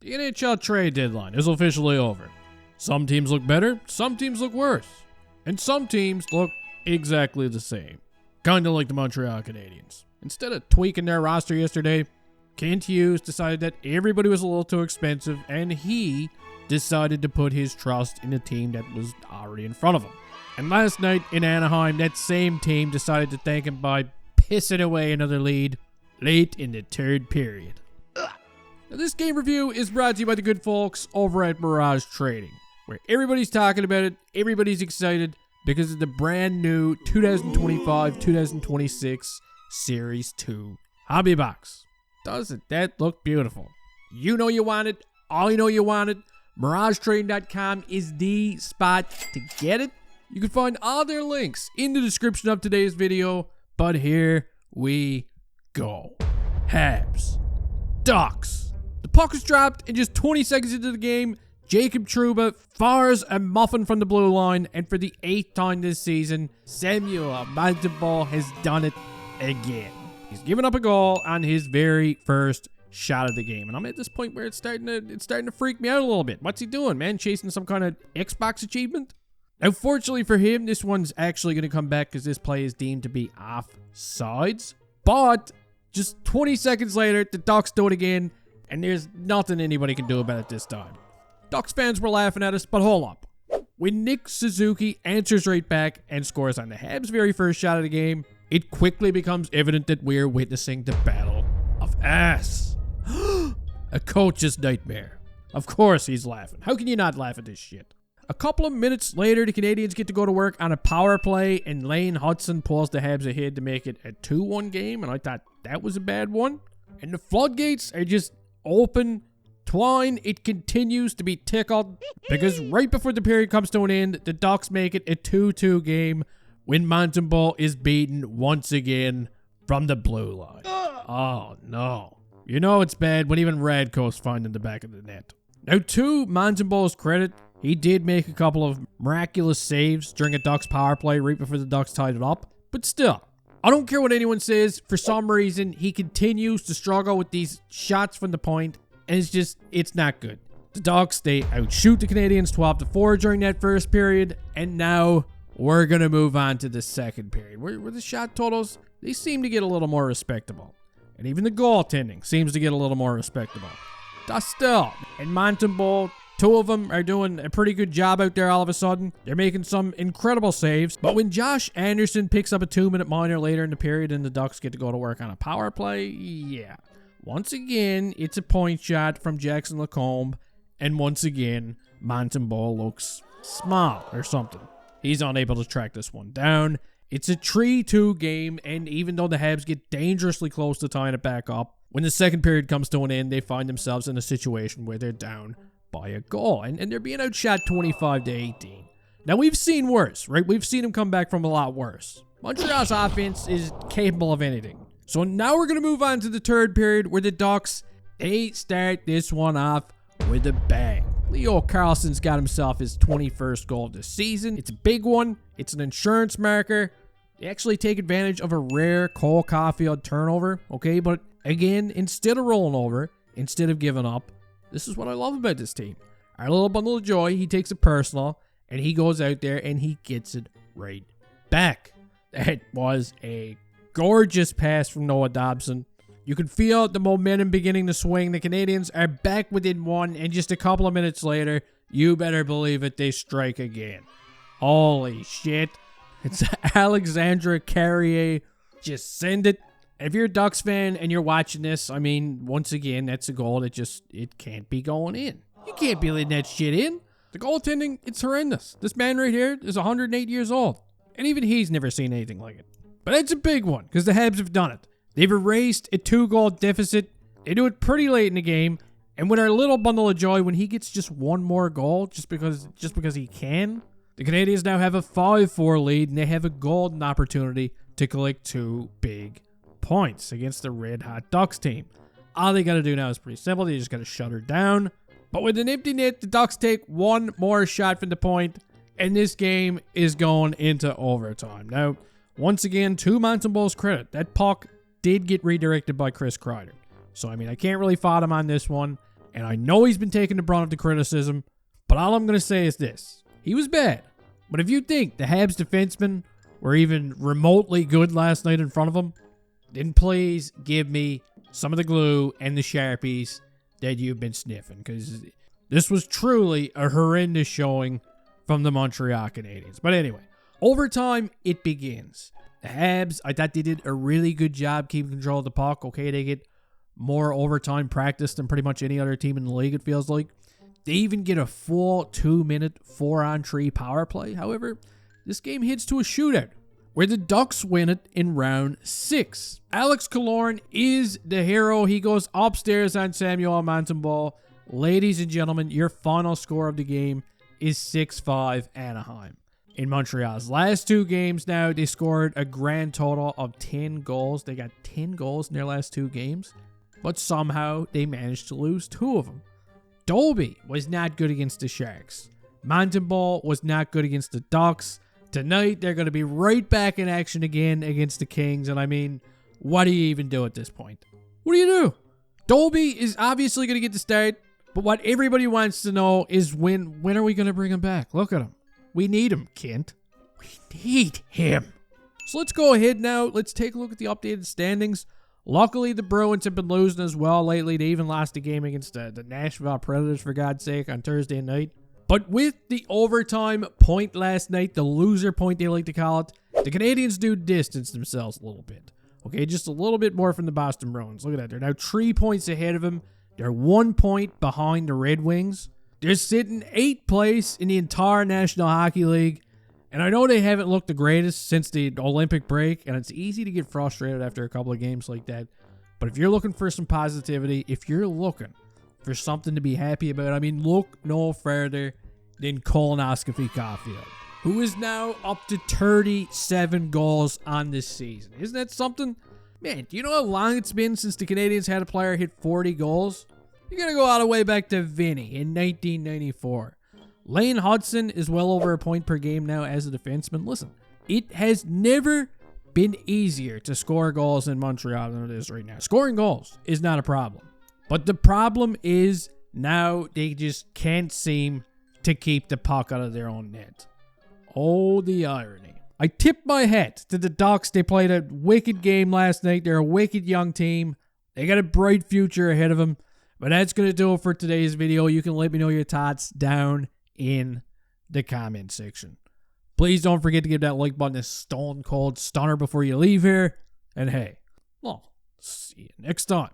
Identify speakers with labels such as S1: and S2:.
S1: The NHL trade deadline is officially over. Some teams look better, some teams look worse, and some teams look exactly the same. Kinda like the Montreal Canadiens. Instead of tweaking their roster yesterday, Kent Hughes decided that everybody was a little too expensive, and he decided to put his trust in a team that was already in front of him. And last night in Anaheim, that same team decided to thank him by pissing away another lead late in the third period. Now, this game review is brought to you by the good folks over at Miraj Trading, where everybody's talking about it, everybody's excited because of the brand new 2025-2026 Series 2 hobby box. Doesn't that look beautiful? You know you want it. I know you want it. MirageTrading.com is the spot to get it. You can find all their links in the description of today's video, but here we go. Habs. Ducks. The puck was dropped, and just 20 seconds into the game, Jacob Trouba fires a muffin from the blue line, and for the 8th time this season, Samuel Montembeault has done it again. He's given up a goal on his very first shot of the game, and I'm at this point where it's starting to freak me out a little bit. What's he doing, man? Chasing some kind of Xbox achievement? Now, fortunately for him, this one's actually going to come back because this play is deemed to be offsides. But just 20 seconds later, the Ducks do it again, and there's nothing anybody can do about it this time. Ducks fans were laughing at us, but hold up. When Nick Suzuki answers right back and scores on the Habs' very first shot of the game, it quickly becomes evident that we're witnessing the battle of ass. A coach's nightmare. Of course he's laughing. How can you not laugh at this shit? A couple of minutes later, the Canadiens get to go to work on a power play, and Lane Hudson pulls the Habs ahead to make it a 2-1 game, and I thought that was a bad one. And the floodgates are just open. Twine, it continues to be tickled, because right before the period comes to an end, the Ducks make it a 2-2 game when Montembeault is beaten once again from the blue line. Oh, no. You know it's bad when even Radko's finding the back of the net. Now, to Montembeault's credit, he did make a couple of miraculous saves during a Ducks power play right before the Ducks tied it up. But still, I don't care what anyone says. For some reason, he continues to struggle with these shots from the point, and it's not good. The Ducks, they outshoot the Canadiens 12-4 during that first period, and now we're going to move on to the second period, where the shot totals, they seem to get a little more respectable. And even the goaltending seems to get a little more respectable. Still, and Montembeault, two of them are doing a pretty good job out there all of a sudden. They're making some incredible saves. But when Josh Anderson picks up a 2-minute minor later in the period and the Ducks get to go to work on a power play, yeah. Once again, it's a point shot from Jackson Lacombe. And once again, Montembeault looks small or something. He's unable to track this one down. It's a 3-2 game, and even though the Habs get dangerously close to tying it back up, when the second period comes to an end, they find themselves in a situation where they're down by a goal, and they're being outshot 25-18. Now, we've seen worse, right? We've seen them come back from a lot worse. Montreal's offense is capable of anything. So now we're going to move on to the third period, where the Ducks, they start this one off with a bang. Leo Carlson's got himself his 21st goal of the season. It's a big one. It's an insurance marker. They actually take advantage of a rare Cole Caufield turnover, okay? But again, instead of rolling over, instead of giving up, this is what I love about this team. Our little bundle of joy, he takes it personal, and he goes out there and he gets it right back. That was a gorgeous pass from Noah Dobson. You can feel the momentum beginning to swing. The Canadiens are back within one, and just a couple of minutes later, you better believe it, they strike again. Holy shit. It's Alexandre Carrier. Just send it. If you're a Ducks fan and you're watching this, I mean, once again, that's a goal that it can't be going in. You can't be letting that shit in. The goaltending, it's horrendous. This man right here is 108 years old, and even he's never seen anything like it. But it's a big one, because the Habs have done it. They've erased a 2-goal deficit. They do it pretty late in the game. And with our little bundle of joy, when he gets just one more goal, just because he can, the Canadiens now have a 5-4 lead, and they have a golden opportunity to collect 2 big points against the red-hot Ducks team. All they got to do now is pretty simple. They just got to shut her down. But with an empty net, the Ducks take one more shot from the point, and this game is going into overtime. Now, once again, to Montembeault's credit, that puck did get redirected by Chris Kreider. So, I mean, I can't really fault him on this one. And I know he's been taking the brunt of the criticism, but all I'm going to say is this. He was bad. But if you think the Habs defensemen were even remotely good last night in front of him, then please give me some of the glue and the Sharpies that you've been sniffing, because this was truly a horrendous showing from the Montreal Canadiens. But anyway, overtime, it begins. The Habs, I thought they did a really good job keeping control of the puck. Okay, they get more overtime practice than pretty much any other team in the league, it feels like. They even get a full 2-minute 4-on-3 power play. However, this game heads to a shootout, where the Ducks win it in round 6. Alex Killorn is the hero. He goes upstairs on Samuel Montembeault. Ladies and gentlemen, your final score of the game is 6-5 Anaheim. In Montreal's last 2 games now, they scored a grand total of 10 goals. They got 10 goals in their last 2 games, but somehow they managed to lose 2 of them. Dolby was not good against the Sharks. Montembeault was not good against the Ducks. Tonight, they're going to be right back in action again against the Kings. And I mean, what do you even do at this point? What do you do? Dolby is obviously going to get the start. But what everybody wants to know is when are we going to bring him back? Look at him. We need him, Kent. We need him. So let's go ahead now. Let's take a look at the updated standings. Luckily, the Bruins have been losing as well lately. They even lost a game against the Nashville Predators, for God's sake, on Thursday night. But with the overtime point last night, the loser point they like to call it, the Canadiens do distance themselves a little bit. Okay, just a little bit more from the Boston Bruins. Look at that. They're now 3 points ahead of them. They're 1 point behind the Red Wings. They're sitting 8th place in the entire National Hockey League. And I know they haven't looked the greatest since the Olympic break, and it's easy to get frustrated after a couple of games like that. But if you're looking for some positivity, if you're looking for something to be happy about, I mean, look no further than Cole Caufield, who is now up to 37 goals on this season. Isn't that something? Man, do you know how long it's been since the Canadiens had a player hit 40 goals? You gotta go all the way back to Vinny in 1994. Lane Hudson is well over a point per game now as a defenseman. Listen, it has never been easier to score goals in Montreal than it is right now. Scoring goals is not a problem. But the problem is now they just can't seem to keep the puck out of their own net. Oh, the irony. I tip my hat to the Ducks. They played a wicked game last night. They're a wicked young team. They got a bright future ahead of them. But that's going to do it for today's video. You can let me know your thoughts down in the comment section. Please don't forget to give that like button a stone cold stunner before you leave here. And hey, well, see you next time.